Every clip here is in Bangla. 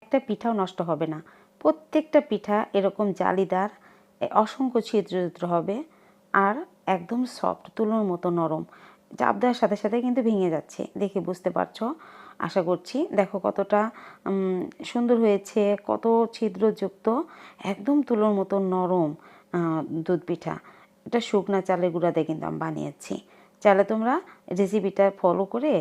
একটা পিঠাও নষ্ট হবে না। প্রত্যেকটা পিঠা এরকম জালিদার, অসংখ্য ছিদ্র হবে আর একদম সফট, তুলোর মতো নরম। চাপ দেওয়ার সাথে সাথে কিন্তু ভেঙে যাচ্ছে, দেখে বুঝতে পারছো আশা করছি। দেখো কতটা সুন্দর হয়েছে, কত ছিদ্রযুক্ত, একদম তুলোর মতো নরম দুধ পিঠা। এটা শুকনা চালের গুঁড়াতে কিন্তু আমি বানিয়েছি। চাইলে তোমরা রেসিপিটা ফলো করে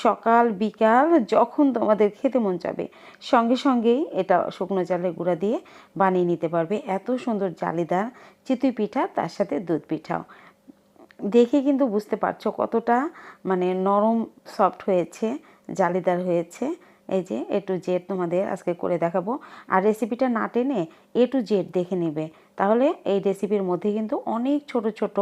সকাল বিকাল যখন তোমাদের খেতে মন যাবে সঙ্গে সঙ্গেই এটা শুকনো চালের গুঁড়া দিয়ে বানিয়ে নিতে পারবে। এত সুন্দর জালিদার চিতই পিঠা, তার সাথে দুধ পিঠাও। দেখে কিন্তু বুঝতে পারছো কতটা মানে নরম সফট হয়েছে, জালিদার হয়েছে। এই যে এ টু জেড তোমাদের আজকে করে দেখাবো। আর রেসিপিটা না টেনে এ টু জেড দেখে নেবে, তাহলে এই রেসিপির মধ্যে কিন্তু অনেক ছোট ছোট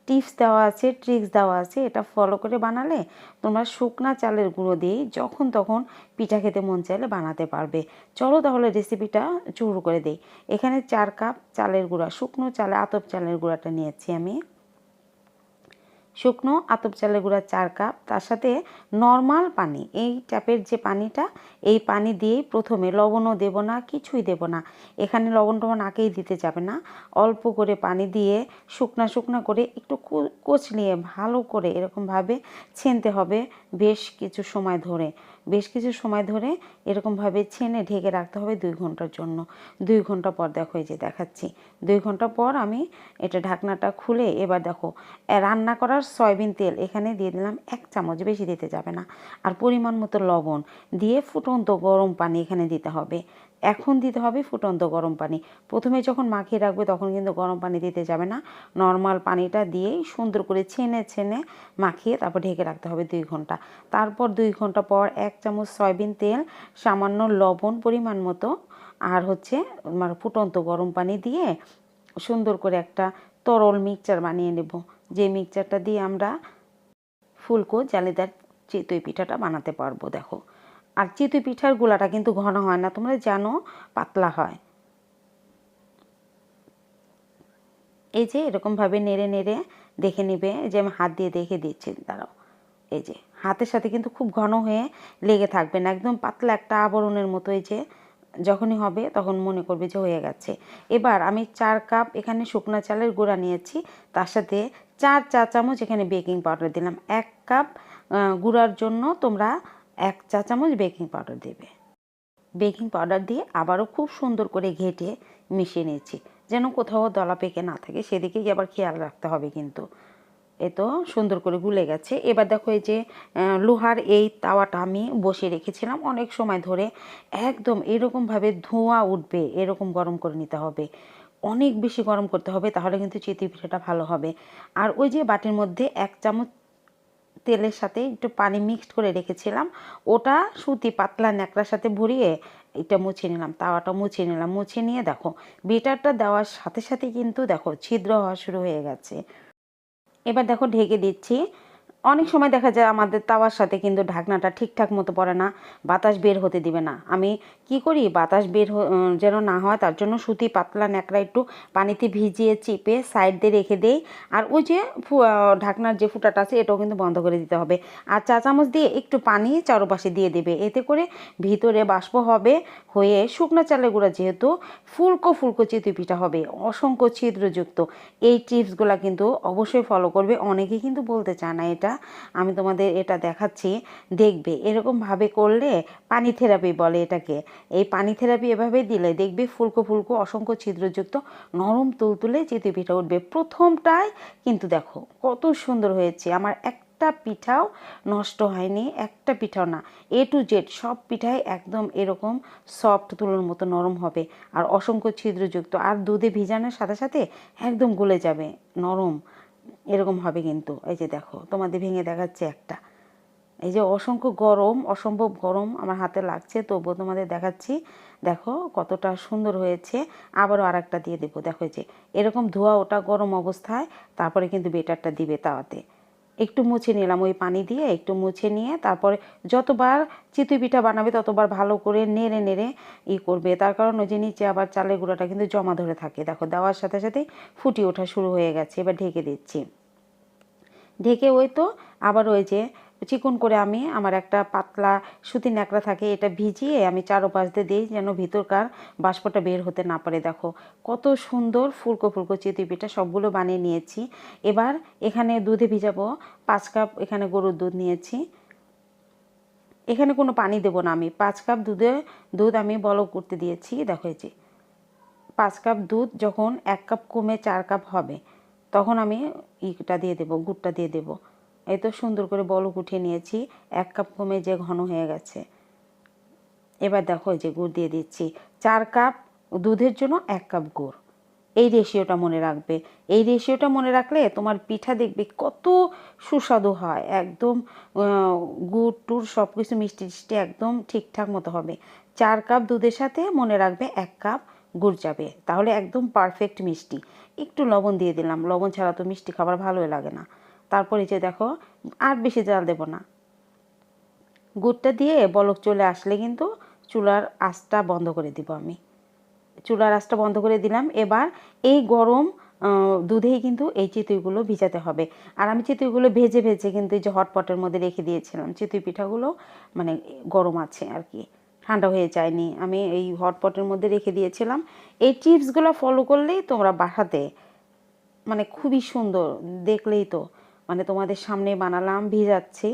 টিপস দেওয়া আছে, ট্রিক্স দেওয়া আছে। এটা ফলো করে বানালে তোমরা শুকনা চালের গুঁড়ো দিয়েই যখন তখন পিঠা খেতে মন চাইলে বানাতে পারবে। চলো তাহলে রেসিপিটা শুরু করে দেই। এখানে 4 কাপ চালের গুঁড়া, শুকনো চালে আতপ চালের গুঁড়াটা নিয়েছি আমি। শুকনো আতপ চালের গুঁড়া 4 কাপ, তার সাথে নর্মাল পানি, এই ট্যাপের যে পানিটা, এই পানি দিয়েই প্রথমে, লবণও দেব না, কিছুই দেব না। এখানে লবণ টবণ আঁকেই দিতে যাবে না। অল্প করে পানি দিয়ে শুকনা শুকনা করে একটু কচলিয়ে ভালো করে এরকমভাবে ছেনতে হবে বেশ কিছু সময় ধরে। বেশ কিছু সময় ধরে এরকমভাবে ছেনে ঢেকে রাখতে হবে 2 ঘন্টার জন্য। 2 ঘন্টা পর দেখো, এই যে দেখাচ্ছি, 2 ঘন্টা পর আমি এটা ঢাকনাটা খুলে এবার দেখো রান্না করার সয়াবিন তেল এখানে দিয়ে দিলাম 1 চামচ, বেশি দিতে যাবে না। আর পরিমাণ মতো লবণ দিয়ে ফুটন্ত গরম পানি এখানে দিতে হবে। এখন দিতে হবে ফুটন্ত গরম পানি। প্রথমে যখন মাখিয়ে রাখবে তখন কিন্তু গরম পানি দিতে যাবে না, নর্মাল পানিটা দিয়েই সুন্দর করে ছেনে ছেনে মাখিয়ে তারপর ঢেকে রাখতে হবে 2 ঘন্টা। তারপর 2 ঘন্টা পর 1 চামচ সয়াবিন তেল, সামান্য লবণ পরিমাণ মতো, আর হচ্ছে ফুটন্ত গরম পানি দিয়ে সুন্দর করে একটা তরল মিক্সচার বানিয়ে নেব, যে মিক্সচারটা দিয়ে আমরা ফুলকো জালিদার চিতই পিঠাটা বানাতে পারবো। দেখো, আর চিতই পিঠার গোলাটা কিন্তু ঘন হয় না, তোমরা জানো, পাতলা হয়। এই যে এরকমভাবে নেড়ে নেড়ে দেখে নিবে, যে আমি হাত দিয়ে দেখে দিচ্ছি, দাঁড়াও। এই যে হাতের সাথে কিন্তু খুব ঘন হয়ে লেগে থাকবে না, একদম পাতলা একটা আবরণের মতো। এই যে যখনই হবে তখন মনে করবে যে হয়ে গেছে। এবার আমি 4 কাপ এখানে শুকনো চালের গুঁড়া নিয়েছি, তার সাথে 4 চা চামচ এখানে বেকিং পাউডার দিলাম। 1 কাপ গুঁড়ার জন্য তোমরা 1 চা চামচ বেকিং পাউডার দেবে। বেকিং পাউডার দিয়ে আবারও খুব সুন্দর করে ঘেটে মিশিয়ে নিয়েছি, যেন কোথাও দলা পেকে না থাকে, সেদিকেই আবার খেয়াল রাখতে হবে কিন্তু। এ তো সুন্দর করে গুলে গেছে। এবার দেখো, এই যে লোহার এই তাওয়াটা আমি বসিয়ে রেখেছিলাম অনেক সময় ধরে, একদম এরকমভাবে ধোঁয়া উঠবে এরকম গরম করে নিতে হবে। অনেক বেশি গরম করতে হবে, তাহলে কিন্তু চিতই পিঠাটা ভালো হবে। আর ওই যে বাটির মধ্যে 1 চামচ তেলের সাথে একটু পানি মিক্সড করে রেখেছিলাম, ওটা সুতি পাতলা ন্যাকড়ার সাথে ভরিয়ে এটা মুছে নিলাম, তাওয়াটা মুছে নিলাম। মুছে নিয়ে দেখো বেটারটা দেওয়ার সাথে সাথে কিন্তু দেখো ছিদ্র হওয়া শুরু হয়ে গেছে। এবার দেখো ঢেকে দিচ্ছি। অনেক সময় দেখা যায় আমাদের তাওয়ার সাথে কিন্তু ঢাকনাটা ঠিকঠাক মতো পড়ে না, বাতাস বের হতে দিবে না। আমি কি করি, বাতাস বের যেন না হয় তার জন্য সুতি পাতলা ন্যাকড়া একটু পানিতে ভিজিয়ে চিপে সাইড দিয়ে রেখে দেই। আর ওই যে ঢাকনার যে ফুটাটা আছে এটাও কিন্তু বন্ধ করে দিতে হবে। আর চা চামচ দিয়ে একটু পানি চারপাশে দিয়ে দেবে, এতে করে ভিতরে বাষ্প হবে, হয়ে শুকনো চালের গুঁড়া যেহেতু ফুলকো ফুলকো চিতই পিঠা হবে, অসংখ্য ছিদ্রযুক্ত। এই টিপসগুলো কিন্তু অবশ্যই ফলো করবে। অনেকেই কিন্তু বলতে চায় না, এটা আমি তোমাদের এটা দেখাচ্ছি, দেখবে এরকমভাবে করলে পানি থেরাপি বলে এটাকে। এই পানি থেরাপি এভাবে দিলে দেখবে ফুলকো ফুলকো অসংখ্য ছিদ্রযুক্ত নরম তুলতুলে চিতই পিঠা উঠবে। প্রথমটায় কিন্তু দেখো কত সুন্দর হয়েছে, আমার একটা পিঠাও নষ্ট হয়নি, একটা পিঠাও না। এ টু জেড সব পিঠাই একদম এরকম সফট, তুলোর মতো নরম হবে আর অসংখ্য ছিদ্রযুক্ত। আর দুধে ভিজানোর সাথে সাথে একদম গলে যাবে, নরম এরকম হবে কিন্তু। এই যে দেখো তোমাদের ভেঙে দেখাচ্ছে একটা, এই যে অসংখ্য গরম, অসম্ভব গরম আমার হাতে লাগছে, তবুও তোমাদের দেখাচ্ছি। দেখো কতটা সুন্দর হয়েছে। আবারও আর একটা দিয়ে দেবো। দেখো যে এরকম ধোয়া ওটা গরম অবস্থায় তারপরে কিন্তু বেটারটা দিবে তাওয়াতে। একটু মুছে নিলাম ওই পানি দিয়ে, একটু মুছে নিয়ে তারপরে যতবার চিতই পিঠা বানাবে ততবার ভালো করে নেড়ে নেড়ে করবে। তার কারণ ওই যে নিচে আবার চালের গুঁড়াটা কিন্তু জমা ধরে থাকে। দেখো দেওয়ার সাথে সাথেই ফুটিয়ে ওঠা শুরু হয়ে গেছে। এবার ঢেকে দিচ্ছি। ঢেকে ওই তো আবার ওই যে চিকন করে আমি আমার একটা পাতলা সুতি ন্যাকড়া থাকে, এটা ভিজিয়ে আমি চারোপাশ দিয়ে দিই যেন ভিতরকার বাষ্পটা বের হতে না পারে। দেখো কত সুন্দর ফুলকো ফুলকো চিতই পিঠা সবগুলো বানিয়ে নিয়েছি। এবার এখানে দুধে ভিজাবো 5 কাপ, এখানে গরুর দুধ নিয়েছি। এখানে কোনো পানি দেবো না আমি, 5 কাপ দুধ আমি বলক করতে দিয়েছি। দেখো এই যে 5 কাপ দুধ যখন 1 কাপ কমে 4 কাপ হবে তখন আমি ইটা দিয়ে দেবো, গুড়টা দিয়ে দেবো। এই তো সুন্দর করে বলক উঠিয়ে নিয়েছি, 1 কাপ কমে যে ঘন হয়ে গেছে। এবার দেখো এই যে গুড় দিয়ে দিচ্ছি, 4 কাপ দুধের জন্য 1 কাপ গুড়। এই রেশিওটা মনে রাখবে, এই রেশিওটা মনে রাখলে তোমার পিঠা দেখবে কত সুস্বাদু হয়। একদম গুড় টুড় সব কিছু মিষ্টি টিষ্টি একদম ঠিকঠাক মতো হবে। 4 কাপ দুধের সাথে মনে রাখবে 1 কাপ গুড় যাবে, তাহলে একদম পারফেক্ট মিষ্টি। একটু লবণ দিয়ে দিলাম, লবণ ছাড়া তো মিষ্টি খাবার ভালোই লাগে না। তারপরে যে দেখো আর বেশি জাল দেব না, গুড়টা দিয়ে বলক চলে আসলে কিন্তু চুলার আঁচটা বন্ধ করে দিব আমি। চুলার আঁচটা বন্ধ করে দিলাম। এবার এই গরম দুধেই কিন্তু এই চিতইগুলো ভিজাতে হবে। আর আমি চিতইগুলো ভেজে ভেজে কিন্তু এই যে হটপটের মধ্যে রেখে দিয়েছিলাম। চিতই পিঠাগুলো মানে গরম আছে আর কি, ঠান্ডা হয়ে যায়নি, আমি এই হটপটের মধ্যে রেখে দিয়েছিলাম। এই টিপসগুলো ফলো করলেই তোমরা বাসাতে মানে খুবই সুন্দর, দেখলেই তো মানে তোমাদের সামনে বানালাম, ভিজাচ্ছি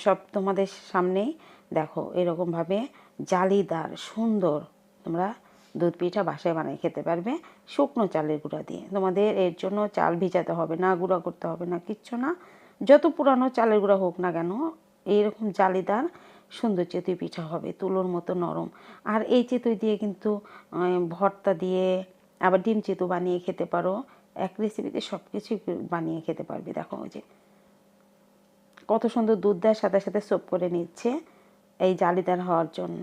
সব তোমাদের সামনেই। দেখো এরকমভাবে জালিদার সুন্দর তোমরা দুধ পিঠা বাসায় বানিয়ে খেতে পারবে শুকনো চালের গুঁড়া দিয়ে। তোমাদের এর জন্য চাল ভিজাতে হবে না, গুঁড়া করতে হবে না, কিচ্ছু না। যত পুরানো চালের গুঁড়া হোক না কেন এইরকম জালিদার সুন্দর চিতই পিঠা হবে, তুলোর মতো নরম। আর এই চিতই দিয়ে কিন্তু ভর্তা দিয়ে আবার ডিম চিতু বানিয়ে খেতে পারো। এক রেসিপিতে সব কিছুই বানিয়ে খেতে পারবে। দেখো ওই যে কত সুন্দর দুধ দেওয়ার সাথে সাথে সোপ করে নিচ্ছে এই জালিদার হওয়ার জন্য।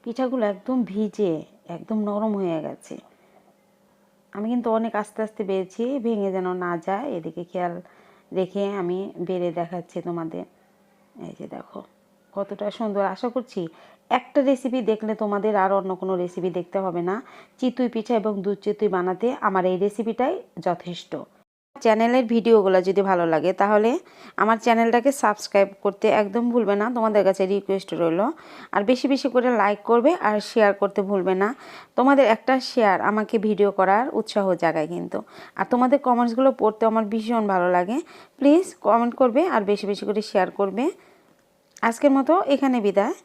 পিঠাগুলো একদম ভিজে একদম নরম হয়ে গেছে। আমি কিন্তু অনেক আস্তে আস্তে বেড়েছি, ভেঙে যেন না যায় এদিকে খেয়াল রেখে আমি বেড়ে দেখাচ্ছি তোমাদের। এই যে দেখো কতটা সুন্দর। আশা করছি একটা রেসিপি দেখলে তোমাদের আর অন্য কোনো রেসিপি দেখতে হবে না। চিতই পিঠা এবং দুধ চিতই বানাতে আমার এই রেসিপিটাই যথেষ্ট। চ্যানেলের ভিডিওগুলো যদি ভালো লাগে তাহলে আমার চ্যানেলটাকে সাবস্ক্রাইব করতে একদম ভুলবে না, তোমাদের কাছে রিকোয়েস্ট রইল। আর বেশি বেশি করে লাইক করবে আর শেয়ার করতে ভুলবে না। তোমাদের একটা শেয়ার আমাকে ভিডিও করার উৎসাহ জাগায় কিন্তু। আর তোমাদের কমেন্টসগুলো পড়তে আমার ভীষণ ভালো লাগে। প্লিজ কমেন্ট করবে আর বেশি বেশি করে শেয়ার করবে। আজকের মতো এখানে বিদায়।